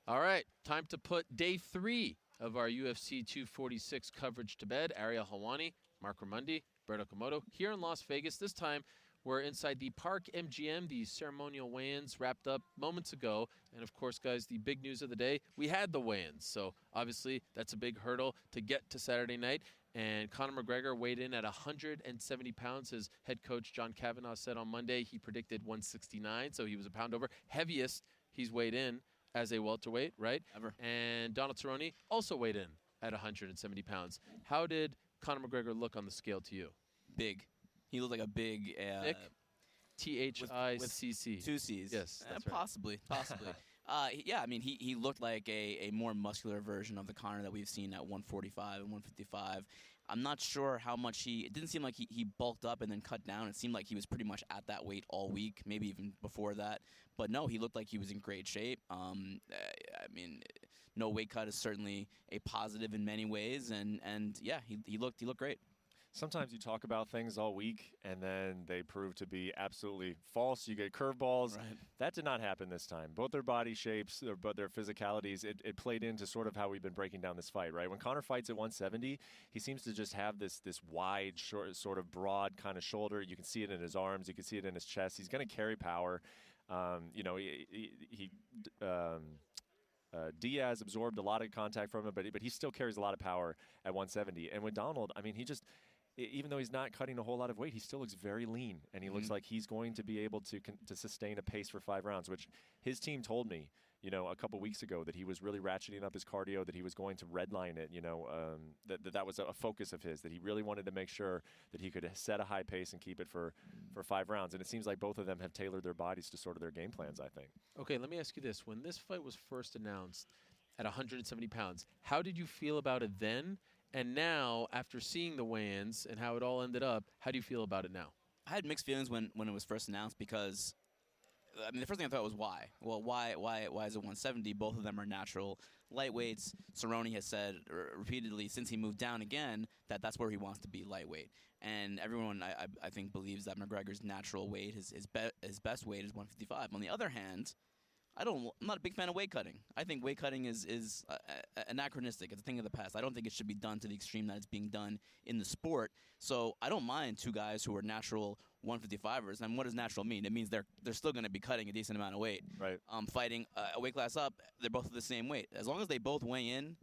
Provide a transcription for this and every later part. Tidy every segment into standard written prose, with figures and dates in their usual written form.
All right, time to put day 3 of our UFC 246 coverage to bed. Ariel, Helwani, Marc Raimondi, Okamoto here in Las Vegas. This time we're inside the Park MGM. The ceremonial weigh-ins wrapped up moments ago. And of course, guys, the big news of the day, we had the weigh-ins. So obviously that's a big hurdle to get to Saturday night. And Conor McGregor weighed in at 170 pounds. His head coach, John Kavanagh, said on Monday he predicted 169, so he was a pound over. Heaviest he's weighed in as a welterweight, right? Ever. And Donald Cerrone also weighed in at 170 pounds. How did Conor McGregor look on the scale to you? Big. He looked like a big... Thick? T-H-I-C-C. Two C's. Yes, that's right. Possibly. Yeah, I mean, he looked like a more muscular version of the Conor that we've seen at 145 and 155. I'm not sure how much it didn't seem like he bulked up and then cut down. It seemed like he was pretty much at that weight all week, maybe even before that. But no, he looked like he was in great shape. I mean, no weight cut is certainly a positive in many ways. And yeah, he looked great. Sometimes you talk about things all week, and then they prove to be absolutely false. You get curveballs. Right. That did not happen this time. Both their body shapes, but their physicalities, it played into sort of how we've been breaking down this fight, right? When Conor fights at 170, he seems to just have this wide, short, sort of broad kind of shoulder. You can see it in his arms. You can see it in his chest. He's going to carry power. Diaz absorbed a lot of contact from him, but he still carries a lot of power at 170. And with Donald, I mean, even though he's not cutting a whole lot of weight, he still looks very lean, and he looks like he's going to be able to sustain a pace for 5 rounds, which his team told me, a couple weeks ago that he was really ratcheting up his cardio, that he was going to redline it, that was a focus of his, that he really wanted to make sure that he could set a high pace and keep it for 5 rounds. And it seems like both of them have tailored their bodies to sort of their game plans, I think. Okay, let me ask you this. When this fight was first announced at 170 pounds, how did you feel about it then? And now, after seeing the weigh-ins and how it all ended up, how do you feel about it now? I had mixed feelings when it was first announced because, I mean, the first thing I thought was why? Well, why is it 170? Both of them are natural lightweights. Cerrone has said repeatedly since he moved down again that that's where he wants to be, lightweight. And everyone, I think, believes that McGregor's natural weight, his best weight is 155. On the other hand, I'm not a big fan of weight cutting. I think weight cutting is anachronistic. It's a thing of the past. I don't think it should be done to the extreme that it's being done in the sport. So I don't mind two guys who are natural 155ers. And what does natural mean? It means they're still going to be cutting a decent amount of weight. Right. Fighting a weight class up, they're both at the same weight. As long as they both weigh in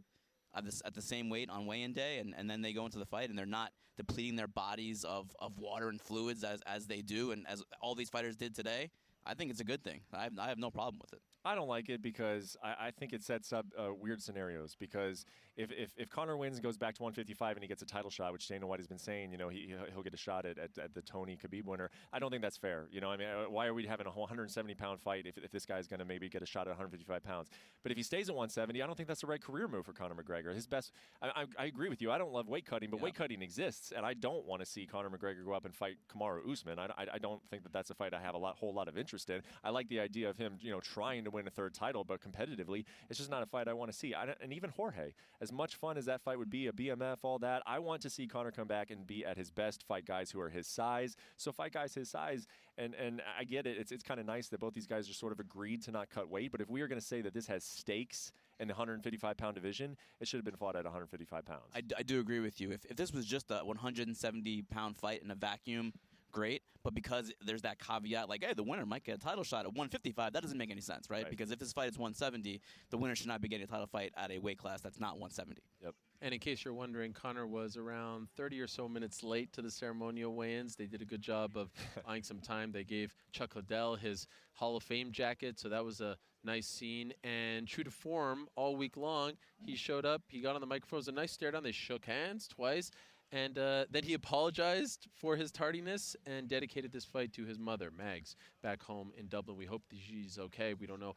at the same weight on weigh-in day, and then they go into the fight and they're not depleting their bodies of water and fluids as they do and as all these fighters did today, I think it's a good thing. I have no problem with it. I don't like it because I think it sets up weird scenarios. Because if Conor wins and goes back to 155 and he gets a title shot, which Dana White has been saying, he'll get a shot at the Tony Khabib winner. I don't think that's fair. I mean, why are we having a 170-pound fight if this guy's going to maybe get a shot at 155 pounds? But if he stays at 170, I don't think that's the right career move for Conor McGregor. His best. I agree with you. I don't love weight cutting, but weight cutting exists, and I don't want to see Conor McGregor go up and fight Kamaru Usman. I don't think that's a fight I have a whole lot of interest in. I like the idea of him, trying to win a third title, but competitively, it's just not a fight I want to see. And even Jorge, as much fun as that fight would be, a BMF, all that, I want to see Conor come back and be at his best, fight guys who are his size. So fight guys his size, and I get it. It's kind of nice that both these guys just sort of agreed to not cut weight, but if we are going to say that this has stakes in the 155-pound division, it should have been fought at 155 pounds. I do agree with you. If this was just a 170-pound fight in a vacuum, great, but because there's that caveat, like, hey, the winner might get a title shot at 155, that doesn't make any sense, right? Because if this fight is 170, the winner should not be getting a title fight at a weight class that's not 170. Yep. And in case you're wondering, Conor was around 30 or so minutes late to the ceremonial weigh-ins. They did a good job of buying some time. They gave Chuck Liddell his Hall of Fame jacket, so that was a nice scene. And true to form, all week long, he showed up. He got on the microphone. It was a nice stare down. They shook hands twice. And then he apologized for his tardiness and dedicated this fight to his mother, Mags, back home in Dublin. We hope that she's okay. We don't know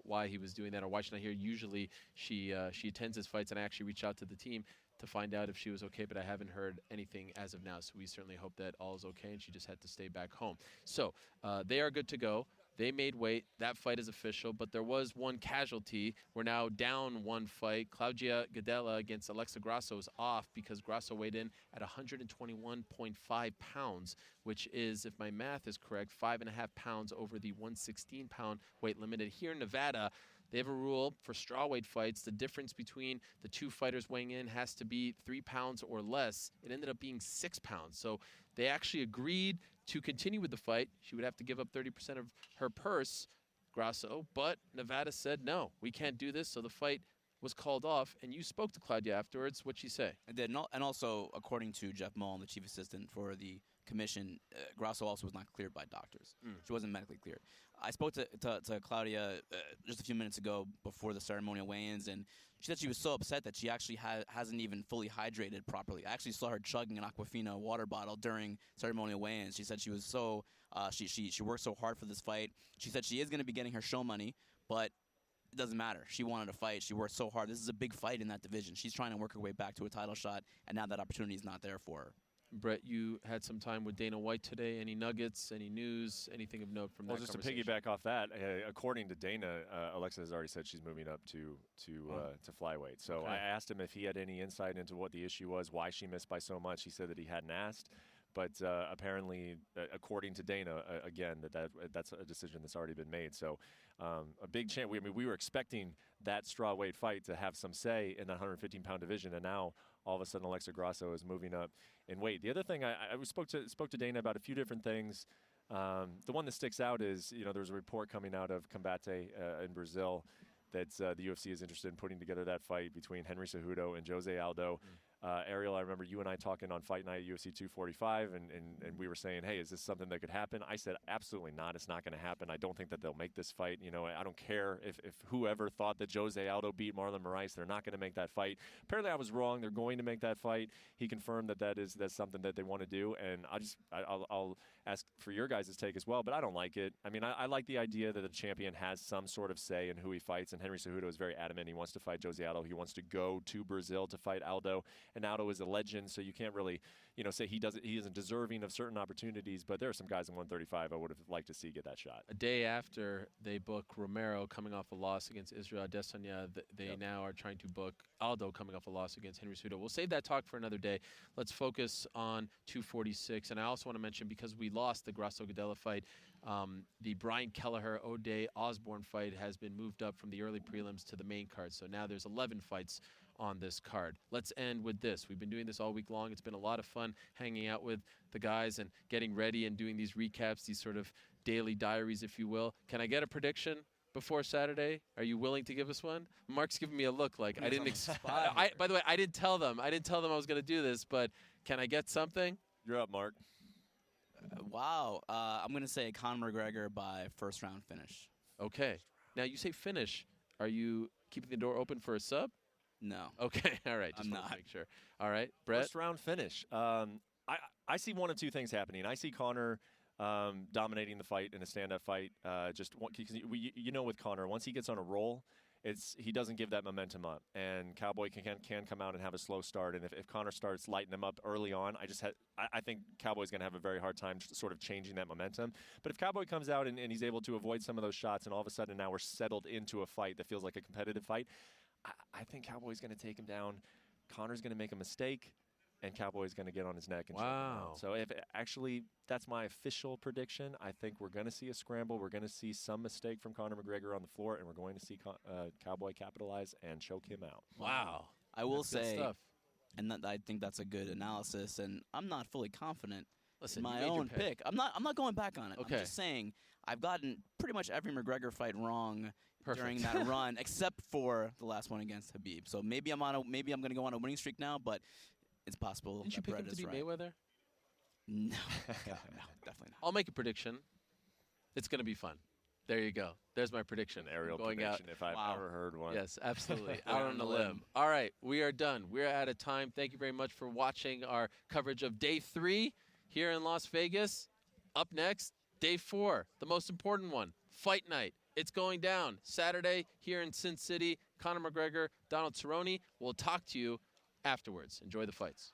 why he was doing that or why she's not here. Usually she attends his fights, and I actually reached out to the team to find out if she was okay, but I haven't heard anything as of now. So we certainly hope that all is okay, and she just had to stay back home. So they are good to go. They made weight. That fight is official, but there was one casualty. We're now down one fight. Claudia Gadelha against Alexa Grasso is off because Grasso weighed in at 121.5 pounds, which is, if my math is correct, 5.5 pounds over the 116-pound weight limit. Here in Nevada, they have a rule for strawweight fights. The difference between the two fighters weighing in has to be 3 pounds or less. It ended up being 6 pounds. So they actually agreed to continue with the fight. She would have to give up 30% of her purse, Grasso, but Nevada said, no, we can't do this. So the fight was called off, and you spoke to Claudia afterwards. What'd she say? I did, and also, according to Jeff Mullen, the chief assistant for the commission, Grasso also was not cleared by doctors. She wasn't medically cleared. I spoke to Claudia just a few minutes ago before the ceremonial weigh-ins, and she said she was so upset that she actually hasn't even fully hydrated properly. I actually saw her chugging an Aquafina water bottle during ceremonial weigh-ins. She said she was so she worked so hard for this fight. She said she is going to be getting her show money, but it doesn't matter. She wanted to fight. She worked so hard. This is a big fight in that division. She's trying to work her way back to a title shot, and now that opportunity is not there for her. Brett, you had some time with Dana White today. Any nuggets, any news, anything of note from that conversation? conversation? Well, just to piggyback off that, according to Dana, Alexa has already said she's moving up to flyweight. So Okay. I asked him if he had any insight into what the issue was, why she missed by so much. He said that he hadn't asked. But apparently, according to Dana, again, that's a decision that's already been made. So a big chance. We were expecting that strawweight fight to have some say in that 115-pound division, and now all of a sudden Alexa Grasso is moving up in weight. The other thing, I spoke to Dana about a few different things. The one that sticks out is, there's a report coming out of Combate in Brazil that the UFC is interested in putting together that fight between Henry Cejudo and Jose Aldo. Ariel, I remember you and I talking on Fight Night UFC 245, and we were saying, hey, is this something that could happen? I said, absolutely not. It's not going to happen. I don't think that they'll make this fight. I don't care if whoever thought that Jose Aldo beat Marlon Moraes, they're not going to make that fight. Apparently, I was wrong. They're going to make that fight. He confirmed that's something that they want to do, and I'll ask for your guys' take as well, but I don't like it. I mean, I like the idea that the champion has some sort of say in who he fights, and Henry Cejudo is very adamant. He wants to fight Jose Aldo. He wants to go to Brazil to fight Aldo. And Aldo is a legend, so you can't really, say he isn't deserving of certain opportunities. But there are some guys in 135 I would have liked to see get that shot. A day after they book Romero coming off a loss against Israel Adesanya, they now are trying to book Aldo coming off a loss against Henry Cejudo. We'll save that talk for another day. Let's focus on 246. And I also want to mention, because we lost the Grasso Gadelha fight, the Brian Kelleher O'Day Osborne fight has been moved up from the early prelims to the main card. So now there's 11 fights on this card. Let's end with this. We've been doing this all week long. It's been a lot of fun hanging out with the guys and getting ready and doing these recaps, these sort of daily diaries, if you will. Can I get a prediction before Saturday? Are you willing to give us one? Marc's giving me a look like I didn't by the way, I didn't tell them I was going to do this, but can I get something? You're up, Marc. Wow. I'm going to say Conor McGregor by first round finish. Okay. Now, you say finish. Are you keeping the door open for a sub? No. Okay. All right. Just I'm want not. to make sure. All right. Brett? First round finish. I see one of two things happening. I see Conor dominating the fight in a stand-up fight. With Conor, once he gets on a roll, he doesn't give that momentum up, and Cowboy can come out and have a slow start. And if Conor starts lighting him up early on, I think Cowboy's going to have a very hard time sort of changing that momentum. But if Cowboy comes out and he's able to avoid some of those shots, and all of a sudden now we're settled into a fight that feels like a competitive fight, I think Cowboy's going to take him down. Conor's going to make a mistake, and Cowboy's going to get on his neck and choke him out. So that's my official prediction. I think we're going to see a scramble. We're going to see some mistake from Conor McGregor on the floor, and we're going to see Cowboy capitalize and choke him out. Wow. I will That's good say, stuff. and I think that's a good analysis, and I'm not fully confident Listen, in you my made your own pick. I'm not going back on it. Okay. I'm just saying I've gotten pretty much every McGregor fight wrong during Perfect. that run, except for the last one against Khabib. So maybe I'm going to go on a winning streak now, but it's possible. Didn't you that pick Brett him to is beat right. Mayweather? No, God, no, definitely not. I'll make a prediction. It's going to be fun. There you go. There's my prediction. An aerial going prediction, out. if I've ever heard one. Yes, absolutely. Out Out on on a a limb. limb. All right, we are done. We're out of time. Thank you very much for watching our coverage of Day 3 here in Las Vegas. Up next, Day 4, the most important one, Fight Night. It's going down Saturday here in Sin City. Conor McGregor, Donald Cerrone. We'll talk to you afterwards. Enjoy the fights.